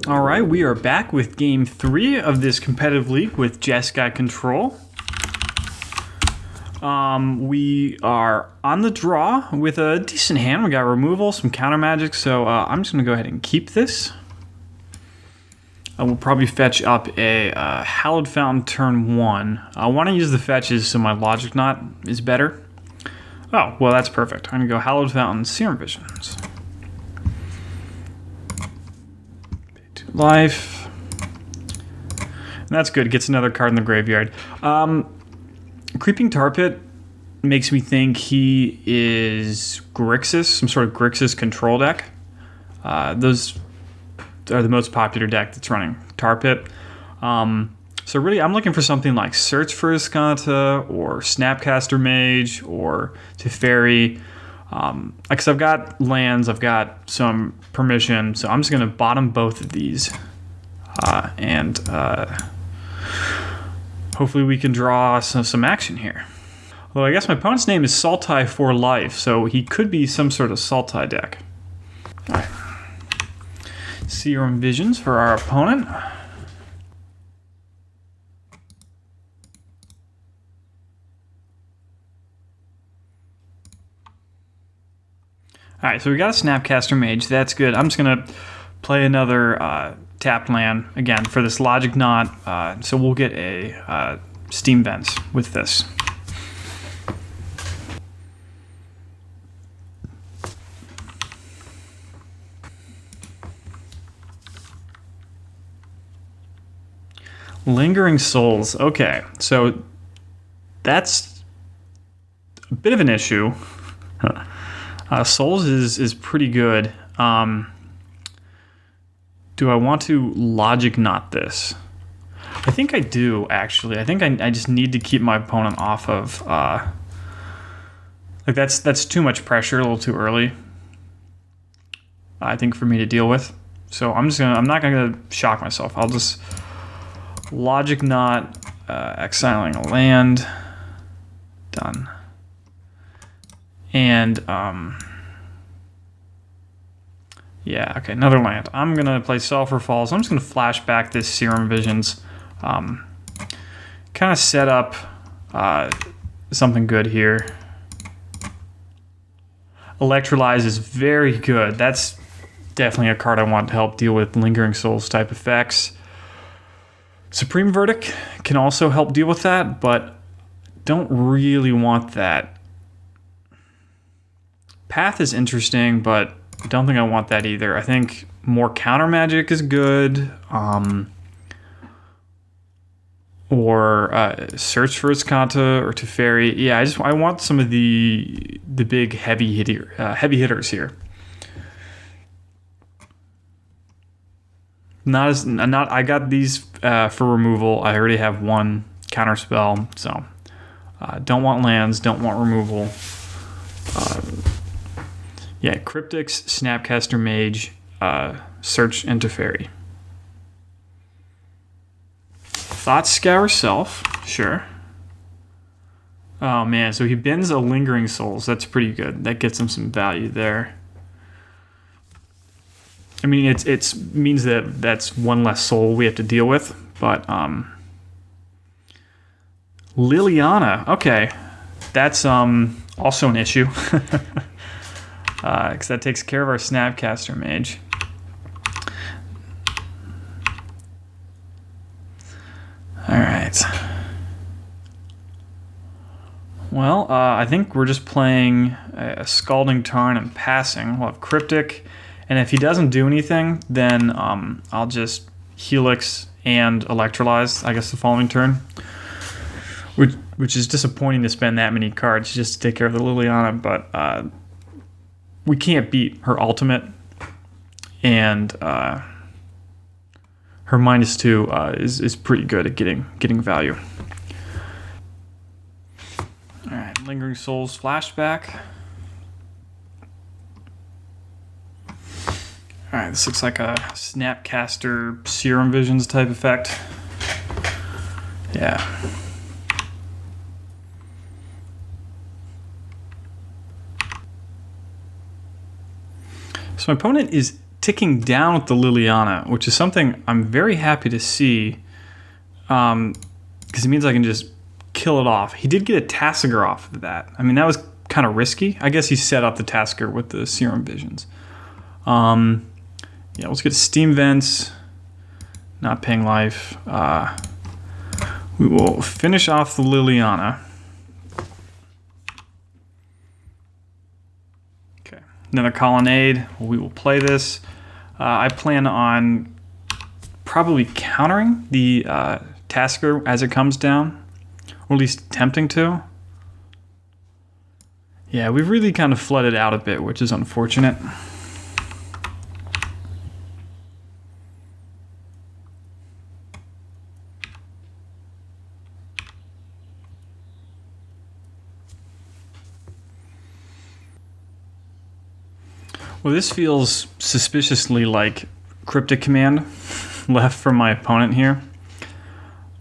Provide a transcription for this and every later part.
All right, we are back with game 3 of this competitive league with Jeskai Control. We are on the draw with a decent hand. We got removal, some counter magic, so I'm just going to go ahead and keep this. I will probably fetch up a Hallowed Fountain turn 1. I want to use the fetches so my Logic Knot is better. Oh, well that's perfect. I'm going to go Hallowed Fountain, Serum Visions. Life. And that's good. Gets another card in the graveyard. Creeping Tar Pit makes me think he is Grixis, some sort of Grixis control deck. Those are the most popular deck that's running Tar Pit. So really, I'm looking for something like Search for Iskanta or Snapcaster Mage or Teferi. Because I've got lands, I've got some permission, so I'm just going to bottom both of these. And hopefully we can draw some action here. Although I guess my opponent's name is Sultai for life, so he could be some sort of Sultai deck. All right. Serum Visions for our opponent. Alright, so we got a Snapcaster Mage. That's good. I'm just going to play another tapped land, again, for this Logic Knot. So we'll get a Steam Vents with this. Lingering Souls. Okay, so that's a bit of an issue. Souls is pretty good. Do I want to Logic Knot this? I think I do, actually. I think I just need to keep my opponent off of... like that's too much pressure, a little too early, I think, for me to deal with. So I'm not gonna shock myself. I'll just Logic Knot, exiling a land. Done. And, yeah, okay, another land. I'm going to play Sulfur Falls. I'm just going to flash back this Serum Visions. Kind of set up something good here. Electrolyze is very good. That's definitely a card I want to help deal with Lingering Souls type effects. Supreme Verdict can also help deal with that, but don't really want that. Path is interesting, but I don't think I want that either. I think more counter magic is good. Or Search for Iskanta or Teferi. Yeah, I want some of the big heavy hitters here. I got these for removal. I already have one counter spell, so don't want lands, don't want removal. Yeah, Cryptics, Snapcaster Mage, Search, and Teferi. Thought Scour Self, sure. Oh man, so he bends a Lingering Souls. That's pretty good. That gets him some value there. I mean, it means that that's one less soul we have to deal with, but Liliana, okay, that's also an issue. Because that takes care of our Snapcaster Mage. Alright. Well, I think we're just playing a Scalding Tarn and passing. We'll have Cryptic, and if he doesn't do anything, then I'll just Helix and Electrolyze, I guess, the following turn. Which is disappointing to spend that many cards just to take care of the Liliana, but... we can't beat her ultimate, and her -2 is pretty good at getting value. All right, Lingering Souls flashback. All right, this looks like a Snapcaster Serum Visions type effect. Yeah. So my opponent is ticking down with the Liliana, which is something I'm very happy to see, because it means I can just kill it off. He did get a Tassiger off of that. I mean, that was kind of risky. I guess he set up the Tasker with the Serum Visions. Yeah, let's get Steam Vents. Not paying life. We will finish off the Liliana. Okay, another Colonnade. We will play this. I plan on probably countering the Tasker as it comes down, or at least attempting to. Yeah, we've really kind of flooded out a bit, which is unfortunate. Well, this feels suspiciously like Cryptic Command left from my opponent here.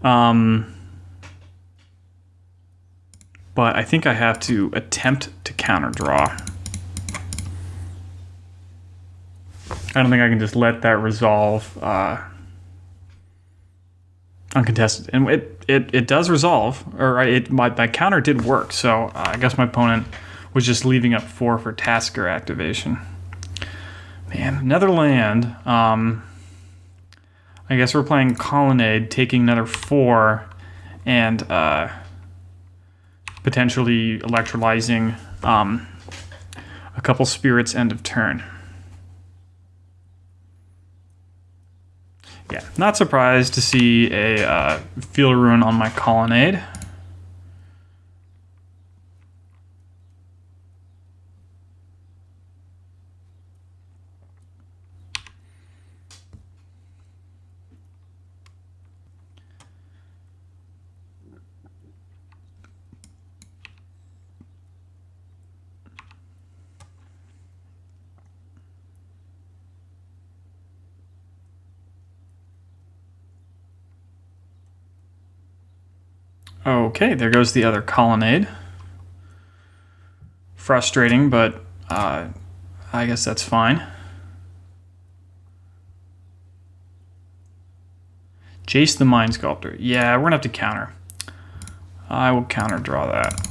But I think I have to attempt to counter draw. I don't think I can just let that resolve uncontested. And it does resolve, or my counter did work, so I guess my opponent was just leaving up 4 for Tasker activation. Man, another land. I guess we're playing Colonnade, taking another 4, and potentially electrolyzing a couple spirits end of turn. Yeah, not surprised to see a Field of Ruin on my Colonnade. Okay, there goes the other Colonnade. Frustrating, but I guess that's fine. Jace the Mind Sculptor. Yeah, we're gonna have to counter. I will counter draw that.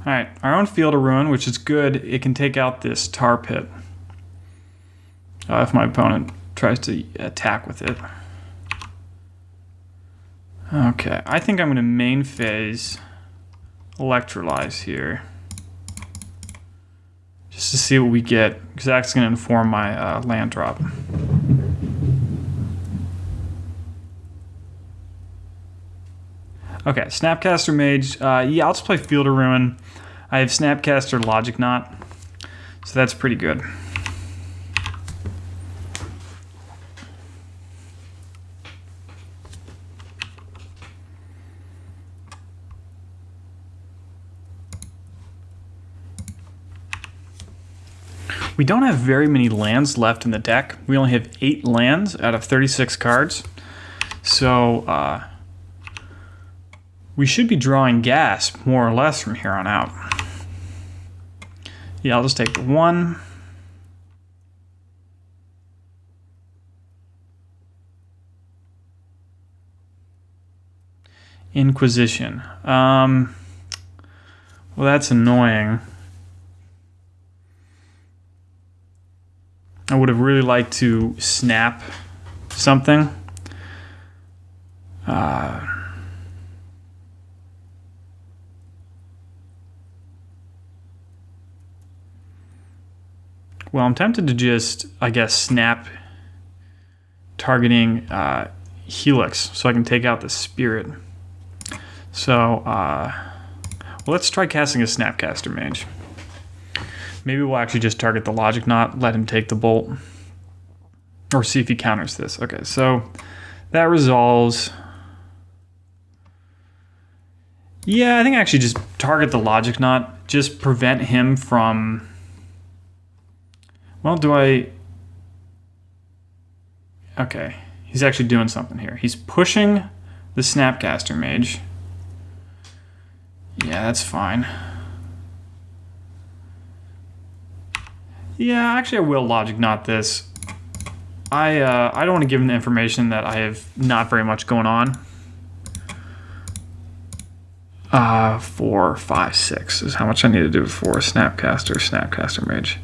Alright, our own Field of Ruin, which is good. It can take out this Tar Pit. If my opponent tries to attack with it. Okay, I think I'm going to main phase Electrolyze here. Just to see what we get, because that's going to inform my land drop. Okay, Snapcaster Mage. Yeah, I'll just play Field of Ruin. I have Snapcaster Logic Knot, so that's pretty good. We don't have very many lands left in the deck. We only have 8 lands out of 36 cards. So we should be drawing gas more or less from here on out. Yeah, I'll just take the 1. Inquisition. Well, that's annoying. I would have really liked to snap something. Well, I'm tempted to just, I guess, snap targeting Helix so I can take out the Spirit. So, well, let's try casting a Snapcaster Mage. Maybe we'll actually just target the Logic Knot, let him take the Bolt, or see if he counters this. Okay, so that resolves. Yeah, I think I actually just target the Logic Knot, just prevent him from. Well, do I? Okay, he's actually doing something here. He's pushing the Snapcaster Mage. Yeah, that's fine. Yeah, actually I will Logic Knot this. I don't want to give him the information that I have not very much going on. 4, 5, 6 is how much I need to do for Snapcaster Mage.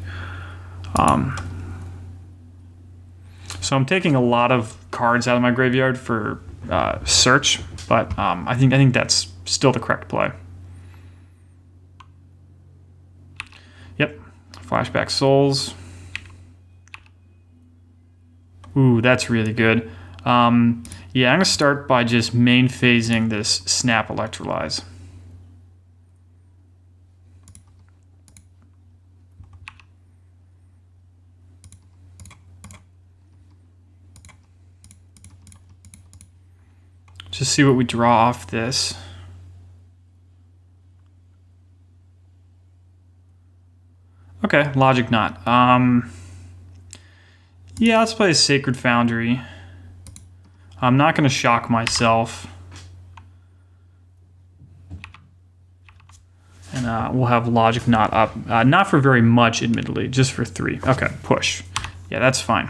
So I'm taking a lot of cards out of my graveyard for search, but I think that's still the correct play. Yep, Flashback Souls. Ooh, that's really good. Yeah, I'm gonna start by just main phasing this Snap Electrolyze. Just see what we draw off this. Okay, Logic Knot. Yeah, let's play a Sacred Foundry. I'm not going to shock myself. And we'll have Logic Knot up. Not for very much, admittedly, just for 3. Okay, push. Yeah, that's fine.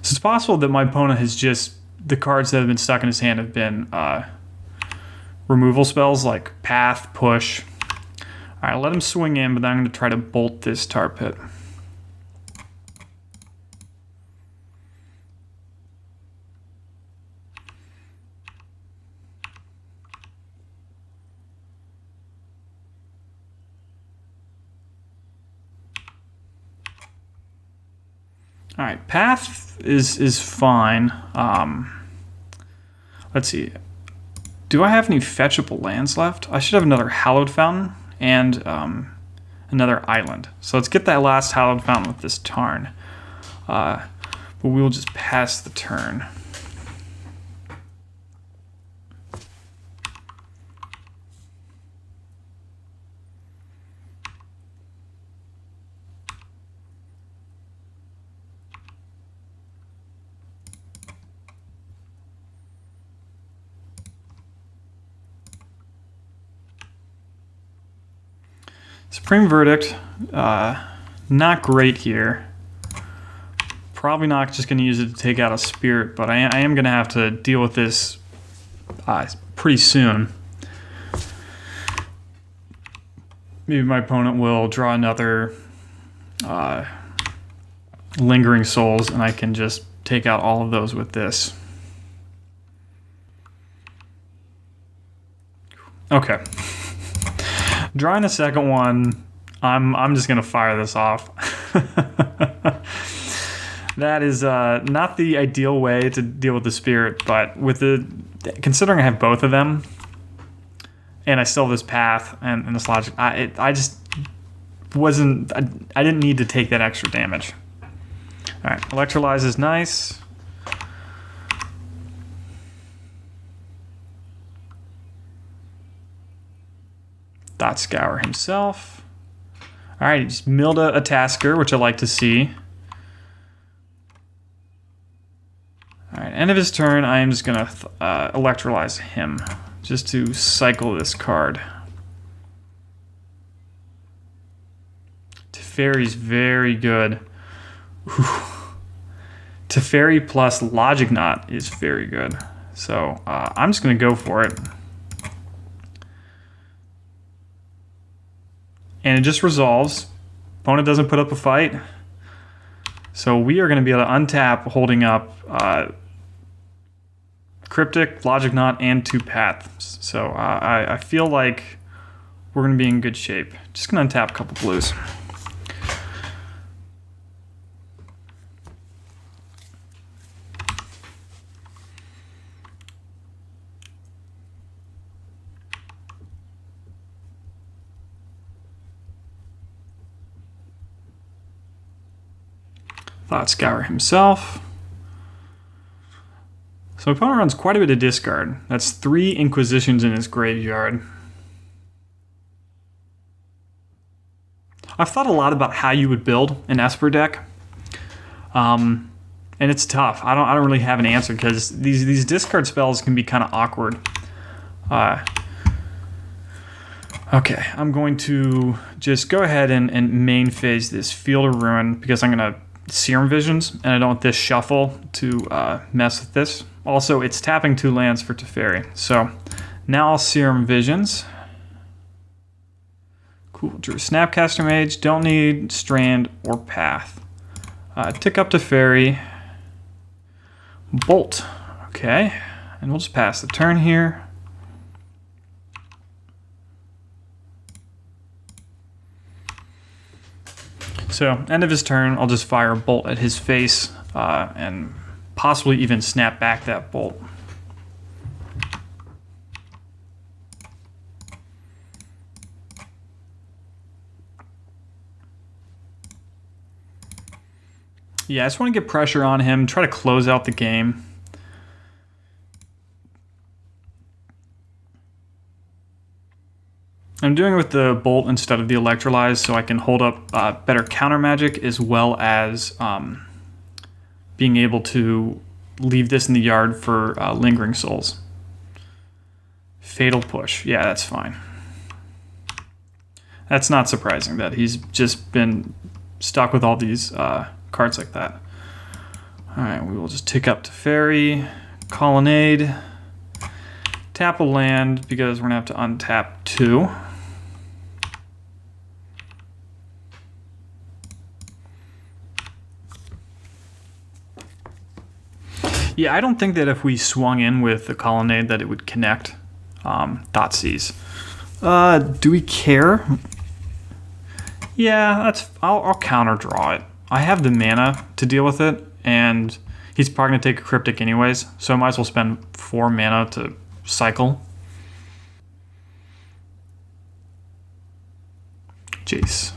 So it's possible that my opponent has just... The cards that have been stuck in his hand have been removal spells like Path, Push. Alright, let him swing in, but then I'm going to try to bolt this Tar Pit. Alright, Path is fine. Let's see. Do I have any fetchable lands left? I should have another Hallowed Fountain and another Island. So let's get that last Hallowed Fountain with this Tarn. But we'll just pass the turn. Supreme Verdict, not great here. Probably not just going to use it to take out a Spirit, but I am going to have to deal with this pretty soon. Maybe my opponent will draw another Lingering Souls, and I can just take out all of those with this. Okay. Drawing a second one, I'm just gonna fire this off. That is not the ideal way to deal with the Spirit, but considering I have both of them, and I still have this Path and this Logic, I just wasn't. I didn't need to take that extra damage. All right, Electrolyze is nice. Thought Scour himself. All right, he just milled a Tasker, which I like to see. All right, end of his turn, I am just going to Electrolyze him, just to cycle this card. Teferi's very good. Teferi plus Logic Knot is very good. So I'm just going to go for it. And it just resolves. Opponent doesn't put up a fight. So we are going to be able to untap, holding up Cryptic, Logic Knot, and 2 Paths. So I feel like we're going to be in good shape. Just going to untap a couple blues. Thought Scour himself. So opponent runs quite a bit of discard. That's 3 Inquisitions in his graveyard. I've thought a lot about how you would build an Esper deck. And it's tough. I don't really have an answer because these discard spells can be kind of awkward. Okay, I'm going to just go ahead and main phase this Field of Ruin because I'm going to Serum Visions, and I don't want this shuffle to mess with this. Also, it's tapping 2 lands for Teferi. So now I'll Serum Visions. Cool, drew Snapcaster Mage, don't need Strand or Path. Tick up Teferi. Bolt, okay, and we'll just pass the turn here. So, end of his turn, I'll just fire a bolt at his face and possibly even snap back that bolt. Yeah, I just want to get pressure on him, try to close out the game. I'm doing it with the Bolt instead of the Electrolyze so I can hold up better counter magic as well as being able to leave this in the yard for Lingering Souls. Fatal Push. Yeah, that's fine. That's not surprising that he's just been stuck with all these cards like that. Alright, we will just tick up to Teferi, Colonnade, tap a land because we're going to have to untap 2. Yeah, I don't think that if we swung in with the Colonnade that it would connect Thoughtseize. Do we care? Yeah, I'll counter draw it. I have the mana to deal with it, and he's probably going to take a Cryptic anyways, so I might as well spend 4 mana to cycle. Jace.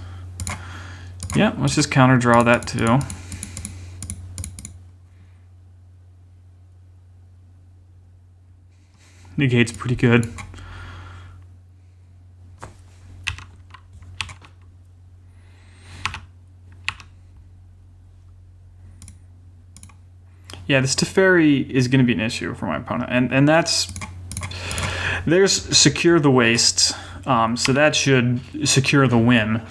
Yeah, let's just counter draw that too. Negate's pretty good. Yeah, this Teferi is going to be an issue for my opponent, and that's there's Secure the Wastes, so that should secure the win,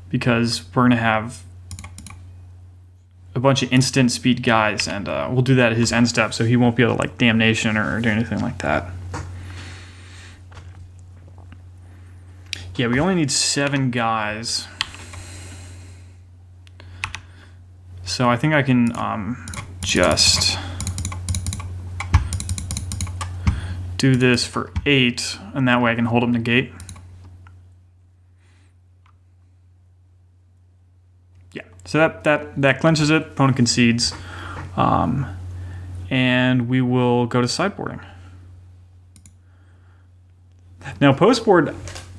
because we're going to have a bunch of instant speed guys, and we'll do that at his end step, so he won't be able to like Damnation or do anything like that. Yeah, we only need 7 guys. So I think I can just do this for 8, and that way I can hold him negate. Yeah, so that clinches it. Opponent concedes, and we will go to sideboarding. Now postboard,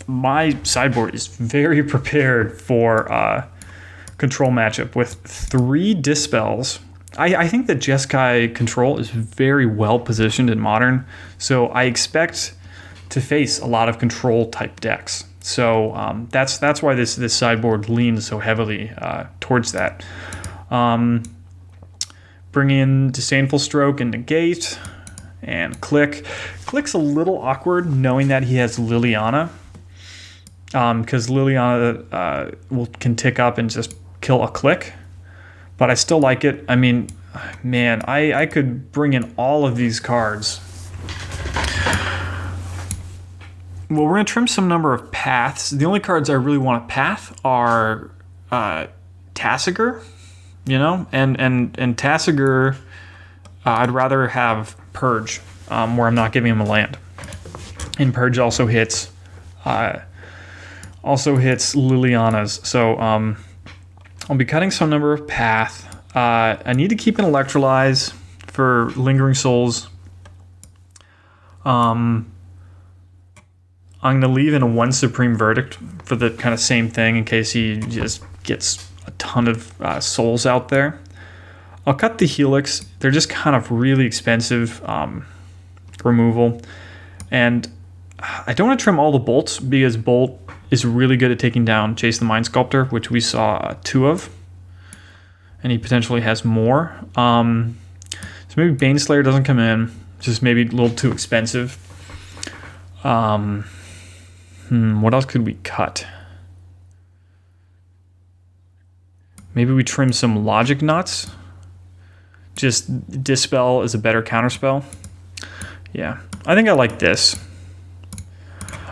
my sideboard is very prepared for control matchup with 3 Dispels. I think that Jeskai Control is very well positioned in Modern, so I expect to face a lot of control type decks. So that's why this sideboard leans so heavily towards that. Bring in Disdainful Stroke and Negate, and Click. Click's a little awkward knowing that he has Liliana, because Liliana can tick up and just kill a Click, but I still like it. I mean, man, I could bring in all of these cards. Well, we're going to trim some number of paths. The only cards I really want to path are Tasigur, you know, and Tasigur, I'd rather have Purge, where I'm not giving him a land. And Purge also hits Liliana's, so I'll be cutting some number of path. I need to keep an Electrolyze for Lingering Souls. I'm going to leave in a 1 Supreme Verdict for the kind of same thing in case he just gets a ton of souls out there. I'll cut the Helix. They're just kind of really expensive removal. And I don't want to trim all the bolts because Bolt is really good at taking down Chase the Mind Sculptor, which we saw 2 of. And he potentially has more. So maybe Baneslayer doesn't come in. Just maybe a little too expensive. What else could we cut? Maybe we trim some logic nuts. Just Dispel is a better counterspell. Yeah, I think I like this.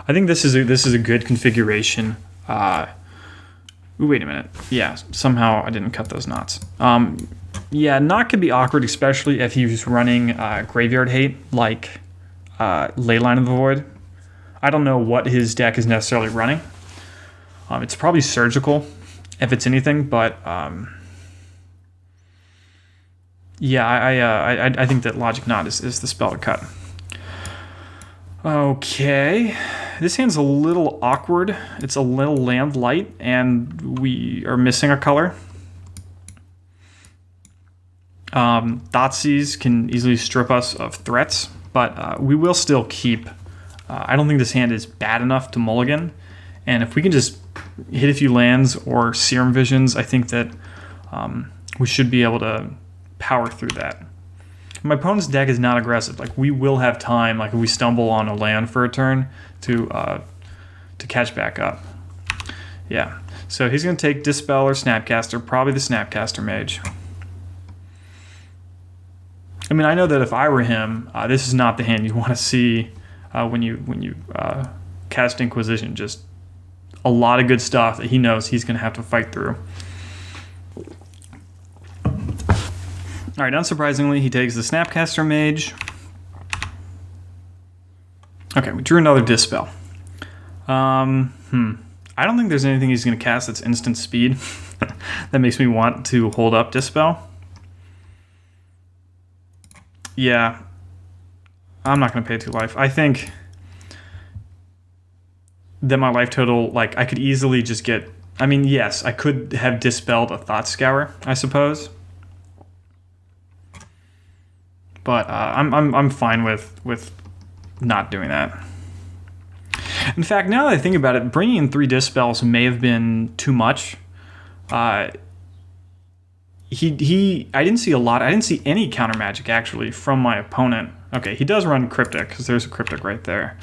I think this is a good configuration. Ooh, wait a minute. Yeah, somehow I didn't cut those knots. Yeah, knot could be awkward, especially if he was running Graveyard Hate, like Leyline of the Void. I don't know what his deck is necessarily running. It's probably Surgical, if it's anything, but yeah, I think that Logic Knot is the spell to cut. Okay, this hand's a little awkward. It's a little land light, and we are missing a color. Thoughtseize can easily strip us of threats, but we will still keep. I don't think this hand is bad enough to mulligan, and if we can just hit a few lands or Serum Visions, I think that we should be able to power through that. My opponent's deck is not aggressive. Like, we will have time, like if we stumble on a land for a turn, to catch back up. Yeah, so he's going to take Dispel or Snapcaster, probably the Snapcaster Mage. I mean, I know that if I were him, this is not the hand you want to see when you cast Inquisition. Just a lot of good stuff that he knows he's going to have to fight through. All right, unsurprisingly, he takes the Snapcaster Mage. Okay, we drew another Dispel. I don't think there's anything he's going to cast that's instant speed that makes me want to hold up Dispel. Yeah, I'm not going to pay 2 life. I think that my life total, like, I could easily just get... I mean, yes, I could have dispelled a Thought Scour, I suppose. But I'm fine with not doing that. In fact, now that I think about it, bringing in 3 Dispels may have been too much. I didn't see a lot. I didn't see any counter magic actually from my opponent. Okay, he does run Cryptic because there's a Cryptic right there.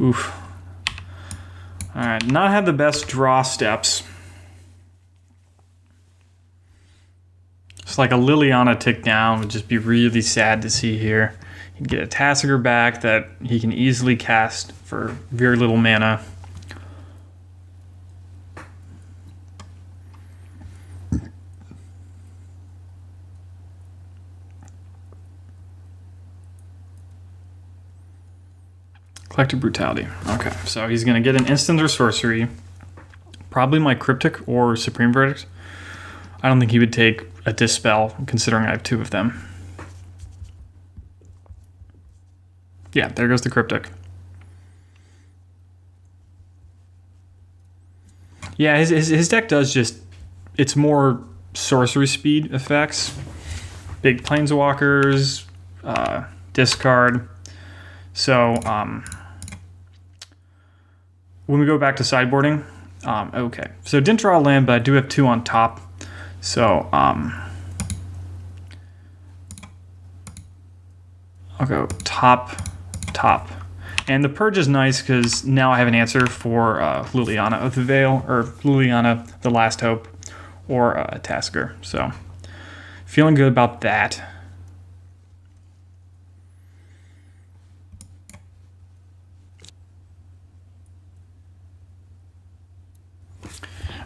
Oof. All right, not have the best draw steps. It's like a Liliana tick down would just be really sad to see here. He'd get a Tasigur back that he can easily cast for very little mana. Collective Brutality. Okay, so he's going to get an instant or sorcery. Probably my Cryptic or Supreme Verdict. I don't think he would take a Dispel, considering I have 2 of them. Yeah, there goes the Cryptic. Yeah, his deck does just... It's more sorcery speed effects. Big Planeswalkers, discard. So, when we go back to sideboarding... okay, so didn't draw a land, but I do have 2 on top. So, I'll go top. And the Purge is nice because now I have an answer for Liliana of the Veil, or Liliana, the Last Hope, or Tasigur. So, feeling good about that.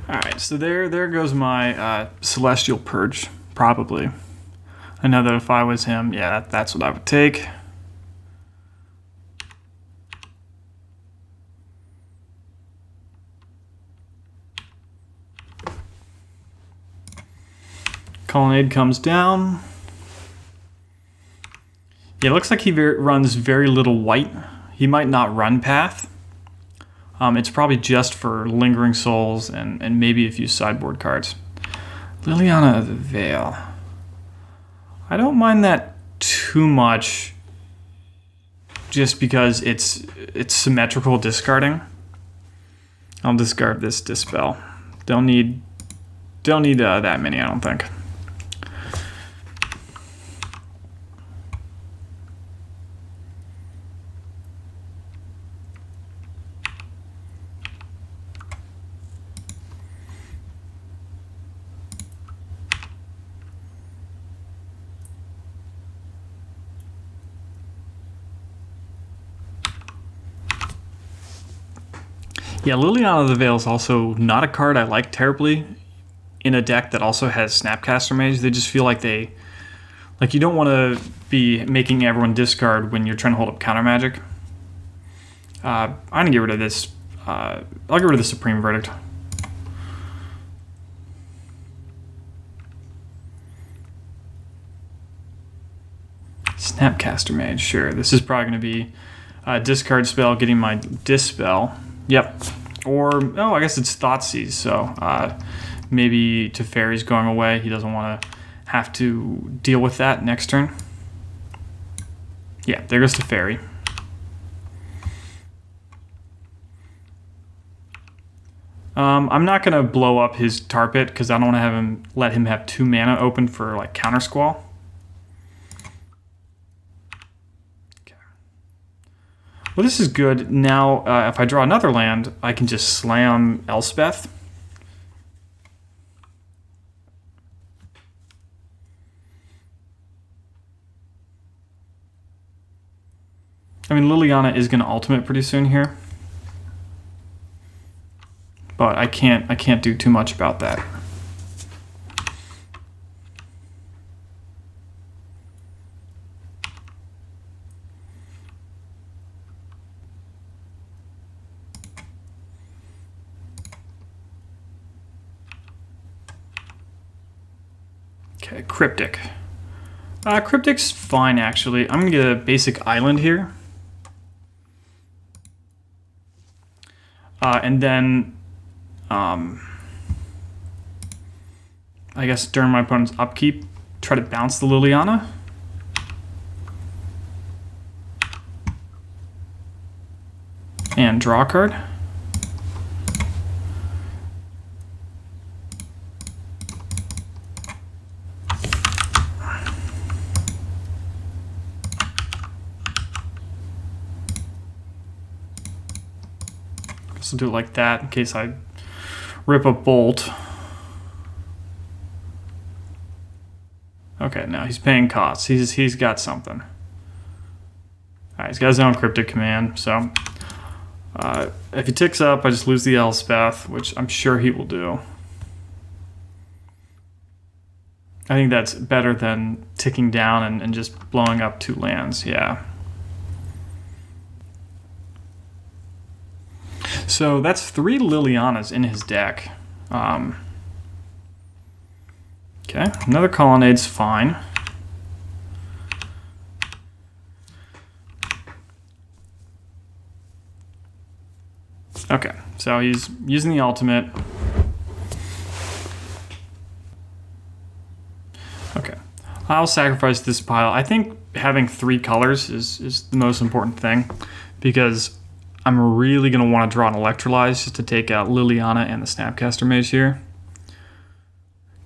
Alright, so there goes my Celestial Purge, probably. I know that if I was him, yeah, that's what I would take. Colonnade comes down. Yeah, it looks like he runs very little white. He might not run Path. It's probably just for Lingering Souls and maybe a few sideboard cards. Liliana of the Veil. I don't mind that too much just because it's symmetrical discarding. I'll discard this Dispel. Don't need that many, I don't think. Yeah, Liliana the Veil is also not a card I like terribly in a deck that also has Snapcaster Mage. They just feel like you don't want to be making everyone discard when you're trying to hold up counter magic. I'm gonna get rid of this. I'll get rid of the Supreme Verdict. Snapcaster Mage, sure. This is probably going to be a discard spell, getting my Dispel. Yep. Or, oh, I guess it's Thoughtseize, so maybe Teferi's going away. He doesn't want to have to deal with that next turn. Yeah, there goes Teferi. I'm not going to blow up his Tar Pit because I don't want to let him have 2 mana open for like Counter Squall. Well, this is good. Now, if I draw another land, I can just slam Elspeth. I mean, Liliana is going to ultimate pretty soon here. But I can't do too much about that. Okay, Cryptic. Cryptic's fine, actually. I'm going to get a basic island here. And then, I guess during my opponent's upkeep, try to bounce the Liliana. And draw a card. So do it like that in case I rip a bolt. Okay, now he's paying costs. He's got something. Alright, he's got his own Cryptic command, so if he ticks up, I just lose the Elspeth, which I'm sure he will do. I think that's better than ticking down and just blowing up 2 lands, yeah. So that's 3 Lilianas in his deck. Okay, another Colonnade's fine. Okay, so he's using the ultimate. Okay, I'll sacrifice this pile. I think having 3 colors is the most important thing because I'm really going to want to draw an Electrolyze just to take out Liliana and the Snapcaster Mage here.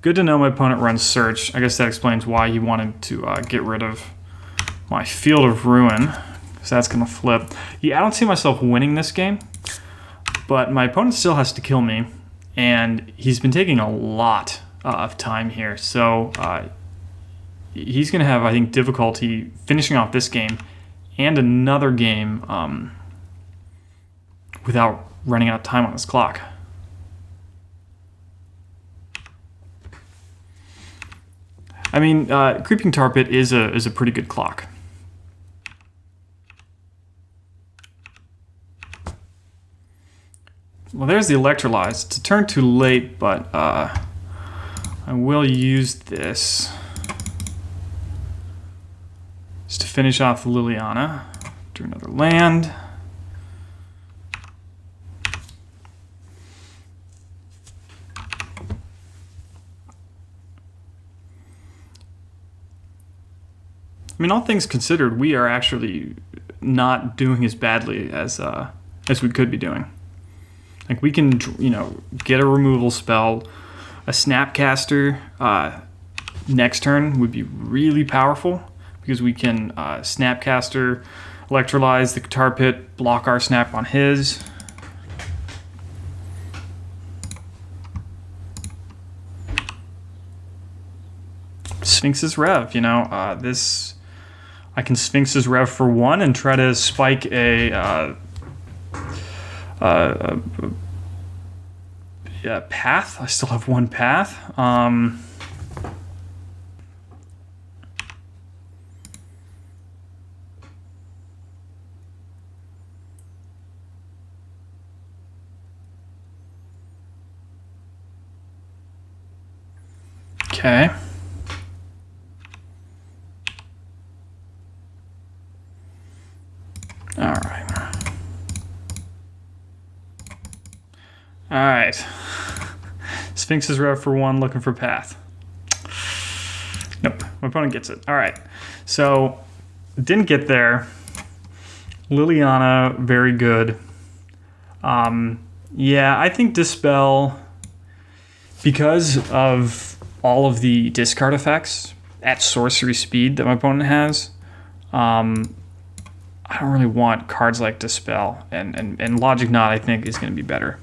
Good to know my opponent runs Search. I guess that explains why he wanted to get rid of my Field of Ruin, because that's going to flip. Yeah, I don't see myself winning this game, but my opponent still has to kill me, and he's been taking a lot of time here. So he's going to have, I think, difficulty finishing off this game and another game without running out of time on his clock. I mean, Creeping Tar Pit is a pretty good clock. Well, there's the Electrolyze. It's a turn too late, but I will use this just to finish off the Liliana. Do another land. I mean, all things considered, we are actually not doing as badly as we could be doing. Like, we can, get a removal spell. A Snapcaster next turn would be really powerful because we can Snapcaster, Electrolyze the Tar Pit, block our Snap on his. Sphinx's Rev, this... I can Sphinx's Rev for 1 and try to spike a yeah, path. I still have one path. Okay. All right. All right. Sphinx is rev for 1, looking for path. Nope, my opponent gets it. All right, so didn't get there. Liliana, very good. Yeah, I think Dispel, because of all of the discard effects at sorcery speed that my opponent has, I don't really want cards like Dispel, and Logic Knot I think is going to be better.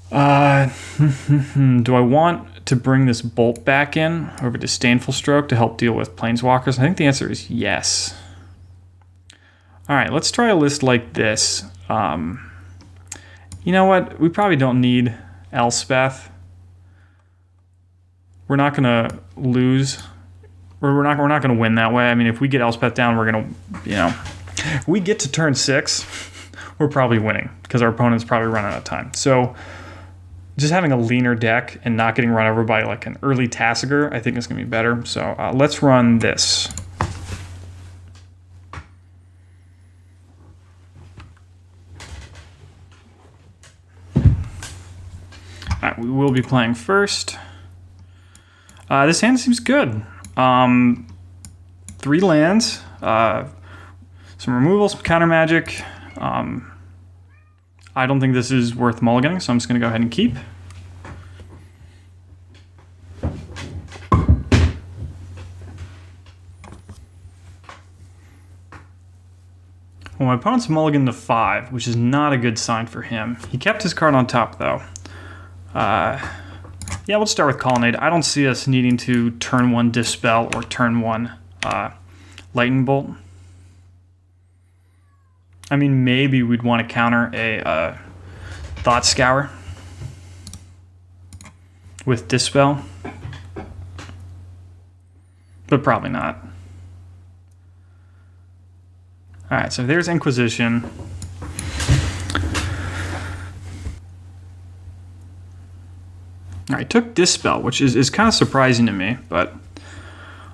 Do I want to bring this Bolt back in over Disdainful Stroke to help deal with Planeswalkers? I think the answer is yes. Alright, let's try a list like this. You know what? We probably don't need Elspeth. We're not going to lose. We're not going to win that way. I mean, if we get Elspeth down, we're going to, if we get to turn 6, we're probably winning because our opponent's probably run out of time. So just having a leaner deck and not getting run over by like an early Tasigur, I think is going to be better. So let's run this. All right, we will be playing first. This hand seems good. 3 lands, some removal, some counter magic. I don't think this is worth mulliganing, so I'm just going to go ahead and keep. Well, my opponent's mulliganed to 5, which is not a good sign for him. He kept his card on top, though. Yeah, we'll start with Colonnade. I don't see us needing to turn 1 Dispel or turn 1 Lightning Bolt. I mean, maybe we'd want to counter a Thought Scour with Dispel, but probably not. All right, so there's Inquisition. All right, took Dispel, which is kind of surprising to me, but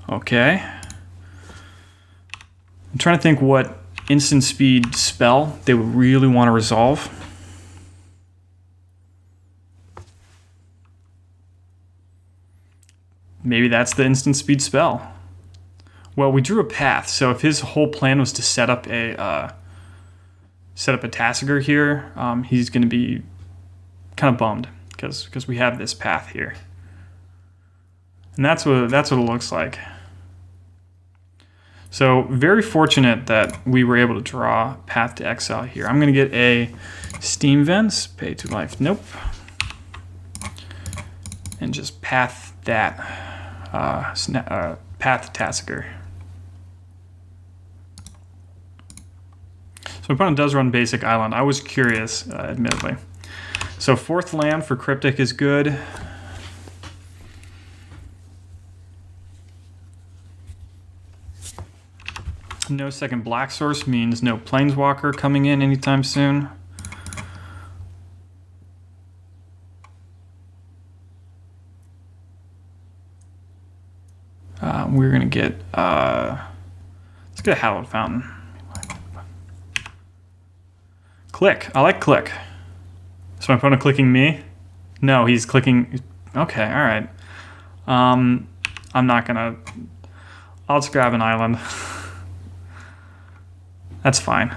okay. I'm trying to think what instant speed spell they would really want to resolve. Maybe that's the instant speed spell. Well, we drew a path, so if his whole plan was to set up a Tasigur here, he's going to be kind of bummed because we have this path here, and that's what it looks like. So very fortunate that we were able to draw Path to Exile here. I'm going to get a Steam Vents, pay 2 life, nope, and just path that Path Tasigur. So my opponent does run basic island. I was curious, admittedly. So 4th land for Cryptic is good. No second black source means no Planeswalker coming in anytime soon. We're gonna get let's get a Hallowed Fountain. Click. I like click. Is my opponent clicking me? No, he's clicking. Okay, all right. I'm not gonna. I'll just grab an island. That's fine.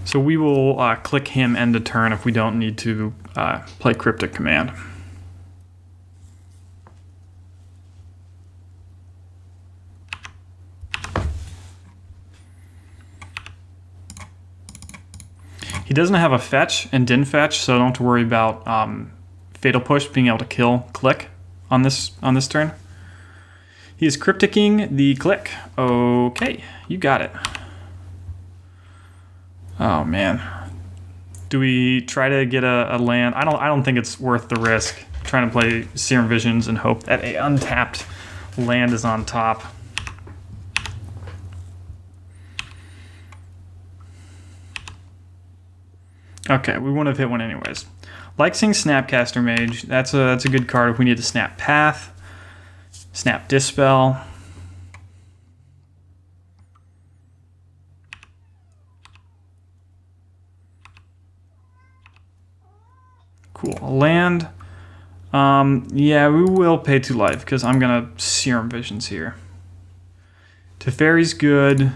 So we will click him end of turn if we don't need to play Cryptic Command. He doesn't have a fetch and didn't fetch, so don't have to worry about Fatal Push being able to kill Click on this turn. He is crypticking the click. Okay, you got it. Oh man. Do we try to get a land? I don't think it's worth the risk trying to play Serum Visions and hope that a untapped land is on top. Okay, we wouldn't have hit one anyways. Like seeing Snapcaster Mage. That's a good card if we need to snap Path, snap Dispel. Cool. A land. Yeah, we will pay 2 life because I'm gonna Serum Visions here. Teferi's good.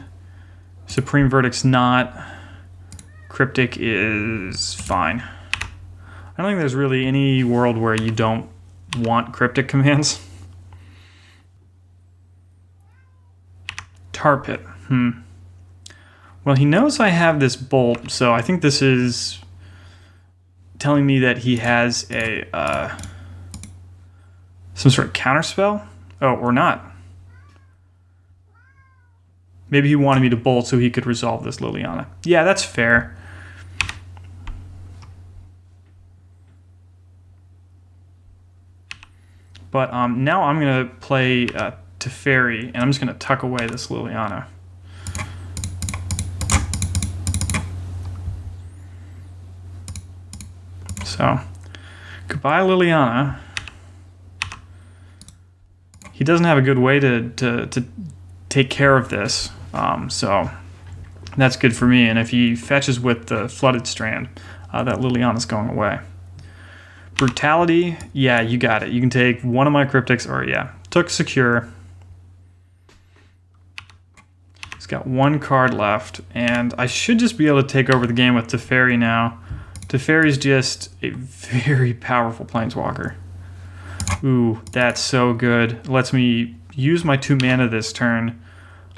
Supreme Verdict's not. Cryptic is fine. I don't think there's really any world where you don't want cryptic commands. Tar Pit. Well, he knows I have this bolt, so I think this is telling me that he has a some sort of counterspell. Oh, or not. Maybe he wanted me to bolt so he could resolve this Liliana. Yeah, that's fair. But now I'm going to play Teferi, and I'm just going to tuck away this Liliana. So, goodbye Liliana. He doesn't have a good way to take care of this, so that's good for me. And if he fetches with the Flooded Strand, that Liliana's going away. Brutality, yeah, you got it. You can take one of my cryptics, or yeah, took Secure. He's got 1 card left, and I should just be able to take over the game with Teferi now. Teferi's just a very powerful Planeswalker. Ooh, that's so good. It lets me use my 2 mana this turn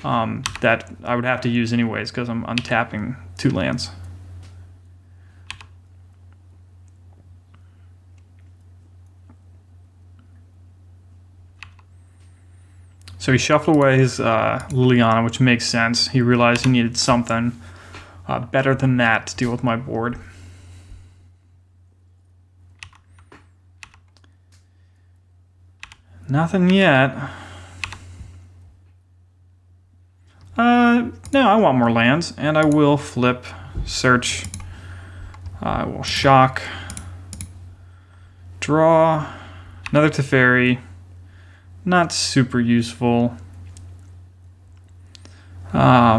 that I would have to use anyways because I'm untapping 2 lands. So he shuffled away his Liliana, which makes sense. He realized he needed something better than that to deal with my board. Nothing yet. No, I want more lands, and I will flip, search. I will shock, draw, another Teferi. Not super useful. Do I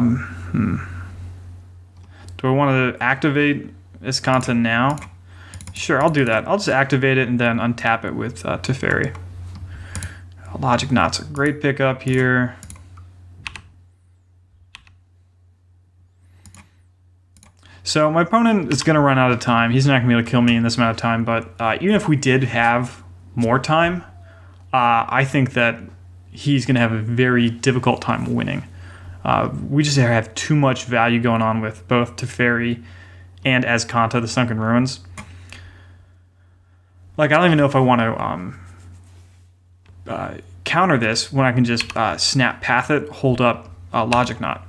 want to activate Escanta now? Sure, I'll do that. I'll just activate it and then untap it with Teferi. Logic Knot's a great pickup here. So my opponent is going to run out of time. He's not going to be able to kill me in this amount of time, but even if we did have more time, I think that he's going to have a very difficult time winning. We just have too much value going on with both Teferi and Azcanta, the Sunken Ruins. Like, I don't even know if I want to counter this when I can just snap path it, hold up Logic Knot.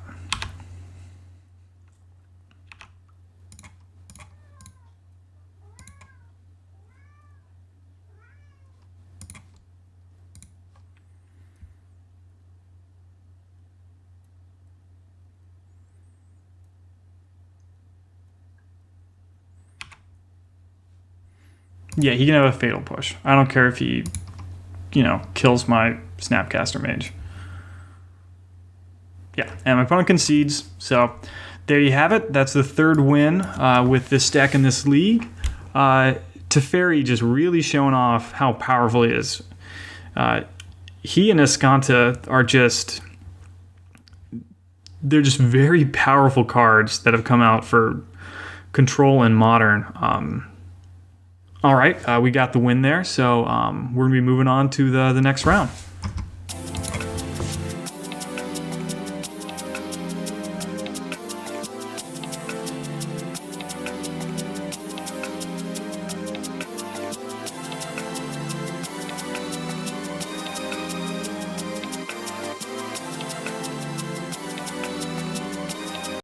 Yeah, he can have a Fatal Push. I don't care if he, kills my Snapcaster Mage. Yeah, and my opponent concedes. So there you have it. That's the 3rd win with this deck in this league. Teferi just really showing off how powerful he is. He and Escanta are they're just very powerful cards that have come out for Control and Modern. All right, we got the win there, so we're going to be moving on to the next round.